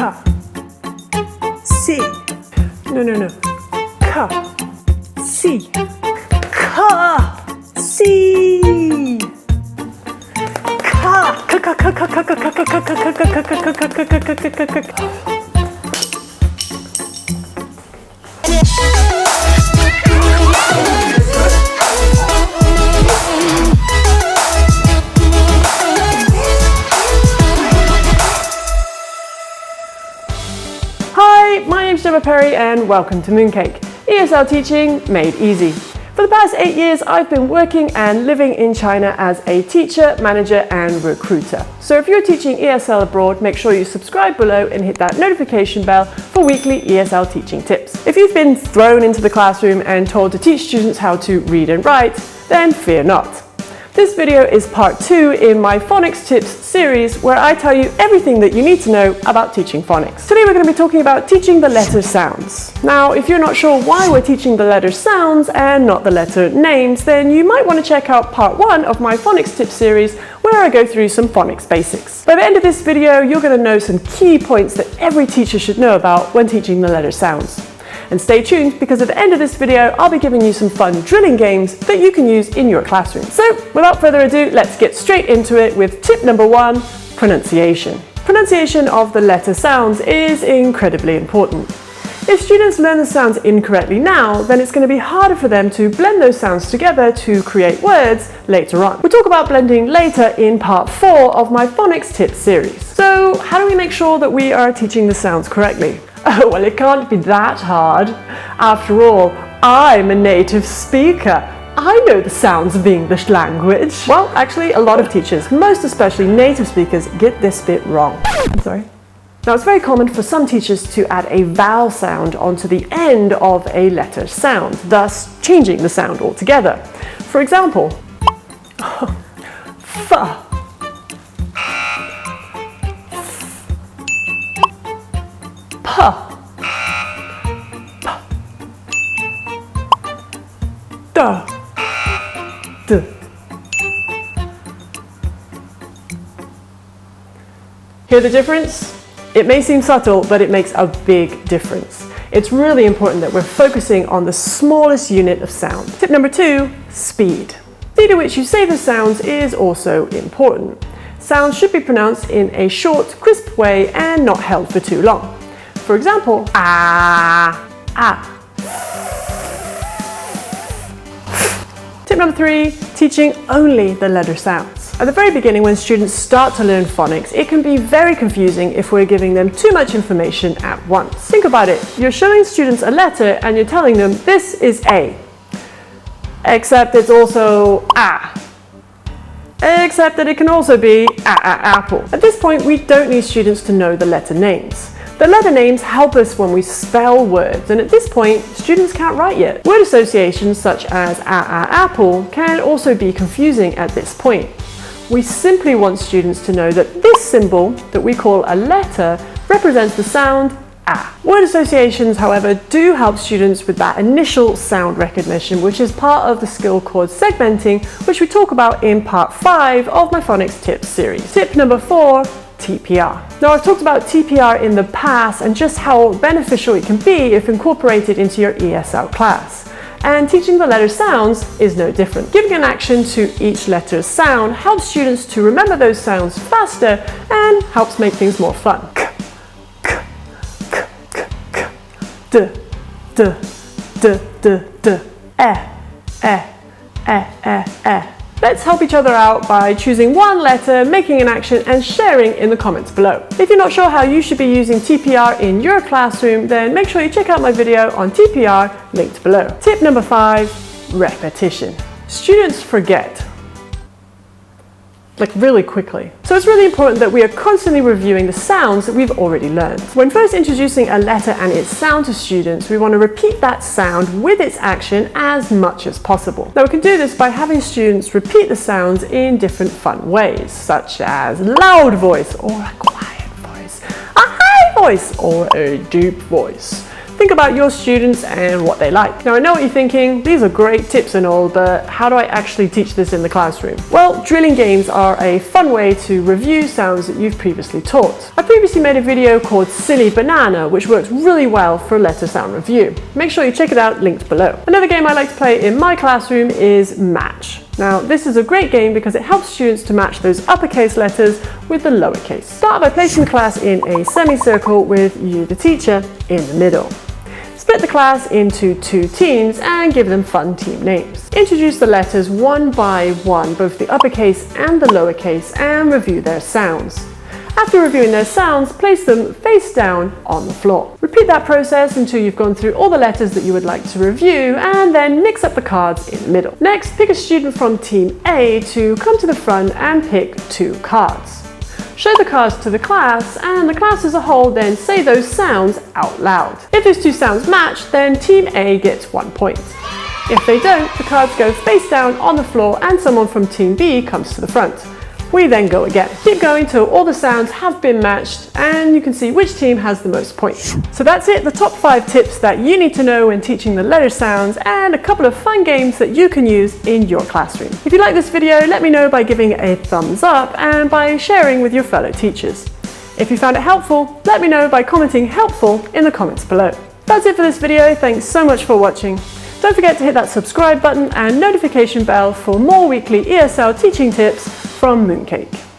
Ka. Si. No. Ka. Si. Ka. Si. Ka. Hi, my name's Gemma Perry and welcome to Mooncake, ESL teaching made easy. For the past 8 years, I've been working and living in China as a teacher, manager and recruiter. So if you're teaching ESL abroad, make sure you subscribe below and hit that notification bell for weekly ESL teaching tips. If you've been thrown into the classroom and told to teach students how to read and write, then fear not. This video is part 2 in my Phonics Tips series where I tell you everything that you need to know about teaching phonics. Today we're going to be talking about teaching the letter sounds. Now, if you're not sure why we're teaching the letter sounds and not the letter names, then you might want to check out part 1 of my Phonics Tips series where I go through some phonics basics. By the end of this video, you're going to know some key points that every teacher should know about when teaching the letter sounds. And stay tuned because at the end of this video, I'll be giving you some fun drilling games that you can use in your classroom. So without further ado, let's get straight into it with tip number 1, pronunciation. Pronunciation of the letter sounds is incredibly important. If students learn the sounds incorrectly now, then it's going to be harder for them to blend those sounds together to create words later on. We'll talk about blending later in part 4 of my Phonics Tips series. So how do we make sure that we are teaching the sounds correctly? Oh, well, it can't be that hard. After all, I'm a native speaker. I know the sounds of the English language. Well, actually, a lot of teachers, most especially native speakers, get this bit wrong. I'm sorry. Now, it's very common for some teachers to add a vowel sound onto the end of a letter sound, thus changing the sound altogether. For example, fa. Pa. Pa. Da. D. Hear the difference? It may seem subtle, but it makes a big difference. It's really important that we're focusing on the smallest unit of sound. Tip number 2, speed. The speed at which you say the sounds is also important. Sounds should be pronounced in a short, crisp way and not held for too long. For example, ah, ah. Tip number 3, teaching only the letter sounds. At the very beginning, when students start to learn phonics, it can be very confusing if we're giving them too much information at once. Think about it. You're showing students a letter and you're telling them this is A, except it's also ah. Except that it can also be apple. At this point, we don't need students to know the letter names. The letter names help us when we spell words, and at this point, students can't write yet. Word associations such as apple can also be confusing at this point. We simply want students to know that this symbol that we call a letter represents the sound a. Word associations, however, do help students with that initial sound recognition, which is part of the skill called segmenting, which we talk about in part 5 of my Phonics Tips series. Tip number 4, TPR. Now, I've talked about TPR in the past and just how beneficial it can be if incorporated into your ESL class. And teaching the letter sounds is no different. Giving an action to each letter's sound helps students to remember those sounds faster and helps make things more fun. D, d, d, d, d, e. Let's help each other out by choosing one letter, making an action and sharing in the comments below. If you're not sure how you should be using TPR in your classroom, then make sure you check out my video on TPR linked below. Tip number 5, repetition. Students forget really quickly. So it's really important that we are constantly reviewing the sounds that we've already learned. When first introducing a letter and its sound to students, we want to repeat that sound with its action as much as possible. Now we can do this by having students repeat the sounds in different fun ways, such as loud voice or a quiet voice, a high voice or a deep voice. Think about your students and what they like. Now I know what you're thinking, these are great tips and all, but how do I actually teach this in the classroom? Well, drilling games are a fun way to review sounds that you've previously taught. I previously made a video called Silly Banana, which works really well for a letter sound review. Make sure you check it out, linked below. Another game I like to play in my classroom is Match. Now, this is a great game because it helps students to match those uppercase letters with the lowercase. Start by placing the class in a semicircle with you, the teacher, in the middle. Split the class into 2 teams and give them fun team names. Introduce the letters one by one, both the uppercase and the lowercase, and review their sounds. After reviewing their sounds, place them face down on the floor. Repeat that process until you've gone through all the letters that you would like to review, and then mix up the cards in the middle. Next, pick a student from Team A to come to the front and pick 2 cards. Show the cards to the class, and the class as a whole then say those sounds out loud. If those 2 sounds match, then Team A gets 1 point. If they don't, the cards go face down on the floor and someone from Team B comes to the front. We then go again. Keep going till all the sounds have been matched and you can see which team has the most points. So that's it, the top 5 tips that you need to know when teaching the letter sounds, and a couple of fun games that you can use in your classroom. If you like this video, let me know by giving it a thumbs up and by sharing with your fellow teachers. If you found it helpful, let me know by commenting helpful in the comments below. That's it for this video, thanks so much for watching. Don't forget to hit that subscribe button and notification bell for more weekly ESL teaching tips from Mooncake.